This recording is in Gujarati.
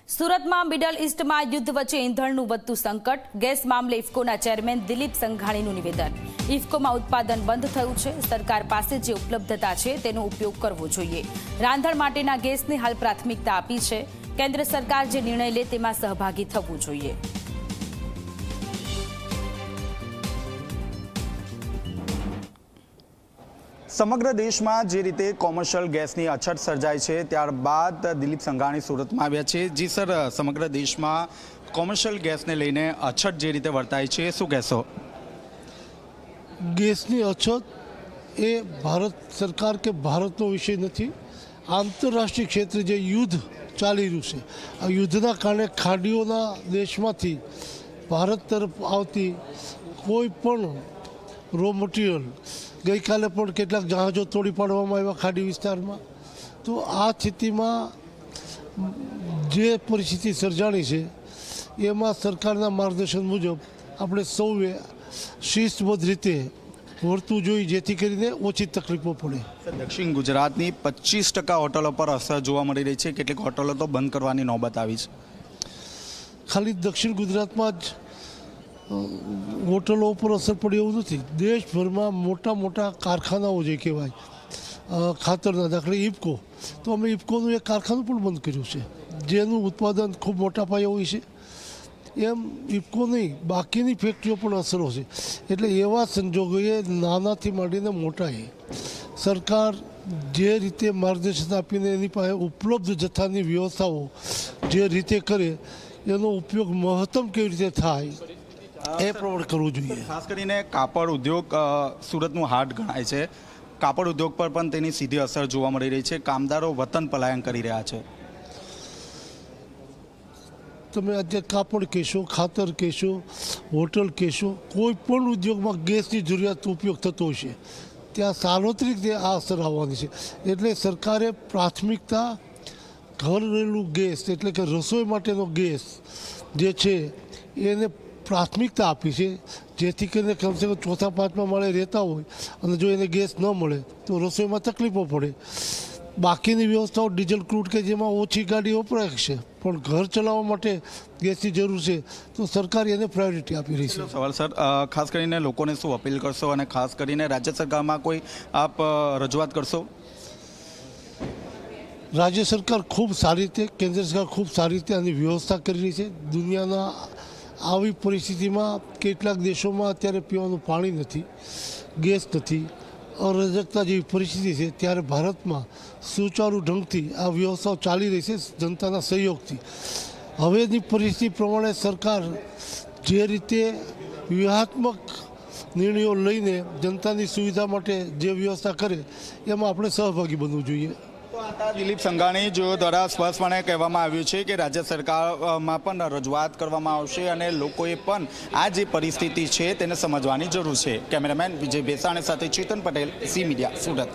સુરતમાં મિડલ ઈસ્ટમાં યુદ્ધ વચ્ચે ઈંધણનું વધતું સંકટ, ગેસ મામલે ઇફકોના ચેરમેન દિલીપ સંઘાણીનું નિવેદન। ઇફકોમાં ઉત્પાદન બંધ થયું છે, સરકાર પાસે જે ઉપલબ્ધતા છે તેનો ઉપયોગ કરવો જોઈએ। રાંધણ માટેના ગેસને હાલ પ્રાથમિકતા આપી છે, કેન્દ્ર સરકાર જે નિર્ણય લે તેમાં સહભાગી થવું જોઈએ। સમગ્ર દેશમાં જે રીતે કોમર્શિયલ ગેસની અછત સર્જાય છે, ત્યારબાદ દિલીપ સંઘાણી સુરતમાં આવ્યા છે। જી સર, સમગ્ર દેશમાં કોમર્શિયલ ગેસને લઈને અછત જે રીતે વર્તાય છે, શું કહેશો? ગેસની અછત એ ભારત સરકાર કે ભારતનો વિષય નથી। આંતરરાષ્ટ્રીય ક્ષેત્રે જે યુદ્ધ ચાલી રહ્યું છે, આ યુદ્ધના કારણે ખાડીઓના દેશમાંથી ભારત તરફ આવતી કોઈ પણ રો મટીરિયલ, ગઈકાલે પણ કેટલાક જહાજો તોડી પાડવામાં આવ્યા ખાડી વિસ્તારમાં। તો આ સ્થિતિમાં જે પરિસ્થિતિ સર્જાણી છે એમાં સરકારના માર્ગદર્શન મુજબ આપણે સૌએ શિસ્તબદ્ધ રીતે વર્તવું જોઈએ, જેથી કરીને ઓછી તકલીફો પડે। દક્ષિણ ગુજરાતની 25% હોટલો પર અસર જોવા મળી રહી છે, કેટલીક હોટલો તો બંધ કરવાની નોબત આવી છે। ખાલી દક્ષિણ ગુજરાતમાં જ હોટલો ઉપર અસર પડી એવું નથી, દેશભરમાં મોટા મોટા કારખાનાઓ જે કહેવાય ખાતરના, દાખલે ઇફકો, તો અમે ઇફકોનું એક કારખાનું પણ બંધ કર્યું છે, જેનું ઉત્પાદન ખૂબ મોટા પાયે હોય છે। એમ ઇફકો નહીં, બાકીની ફેક્ટરીઓ પણ અસરો છે। એટલે એવા સંજોગોએ નાનાથી માંડીને મોટાએ સરકાર જે રીતે માર્ગદર્શન આપીને એની પાસે ઉપલબ્ધ જથ્થાની વ્યવસ્થાઓ જે રીતે કરે એનો ઉપયોગ મહત્તમ કેવી રીતે થાય એ પ્રમાણે કરવું જોઈએ। ખાસ કરીને કાપડ ઉદ્યોગ સુરતનું હાર્ટ ગણાય છે, કાપડ ઉદ્યોગ પર પણ તેની સીધી અસર જોવા મળી રહી છે, કામદારો વતન પલાયન કરી રહ્યા છે। તમે આજે કાપડ કહેશો, ખાતર કહેશો, હોટલ કહેશો, કોઈ પણ ઉદ્યોગમાં ગેસની જરૂરિયાત ઉપયોગ થતો હશે, ત્યાં સાર્વત્રિક રીતે આ અસર આવવાની છે। એટલે સરકારે પ્રાથમિકતા ઘરેલું ગેસ એટલે કે રસોઈ માટેનો ગેસ જે છે એને પ્રાથમિકતા આપી છે, જેથી કરીને કમસે કમ ચોથા પાંચમા માળે રહેતા હોય અને જો એને ગેસ ન મળે તો રસોઈમાં તકલીફો પડે। બાકીની વ્યવસ્થાઓ ડીઝલ ક્રૂડ કે જેમાં ઓછી ગાડી વપરાય છે પણ ઘર ચલાવવા માટે ગેસની જરૂર છે, તો સરકાર એને પ્રાયોરિટી આપી રહી છે। સવાલ સર, ખાસ કરીને લોકોને શું અપીલ કરશો અને ખાસ કરીને રાજ્ય સરકારમાં કોઈ આપ રજૂઆત કરશો? રાજ્ય સરકાર ખૂબ સારી રીતે, કેન્દ્ર સરકાર ખૂબ સારી રીતે આની વ્યવસ્થા કરી રહી છે। દુનિયાના આવી પરિસ્થિતિમાં કેટલાક દેશોમાં અત્યારે પીવાનું પાણી નથી, ગેસ નથી, અરાજકતા જેવી પરિસ્થિતિ છે, ત્યારે ભારતમાં સુચારુ ઢંગથી આ વ્યવસ્થાઓ ચાલી રહી છે જનતાના સહયોગથી। હવેની પરિસ્થિતિ પ્રમાણે સરકાર જે રીતે વ્યૂહાત્મક નિર્ણયો લઈને જનતાની સુવિધા માટે જે વ્યવસ્થા કરે એમાં આપણે સહભાગી બનવું જોઈએ। દિલીપ સંઘાણી જો દ્વારા સ્પષ્ટપણે કહેવામાં આવ્યું છે કે રાજ્ય સરકારમાં પણ રજૂઆત કરવામાં આવશે અને લોકોએ પણ આ જે પરિસ્થિતિ છે તેને સમજવાની જરૂર છે। કેમેરામેન વિજય બેસાણી સાથે ચેતન પટેલ, ઝી મીડિયા, સુરત।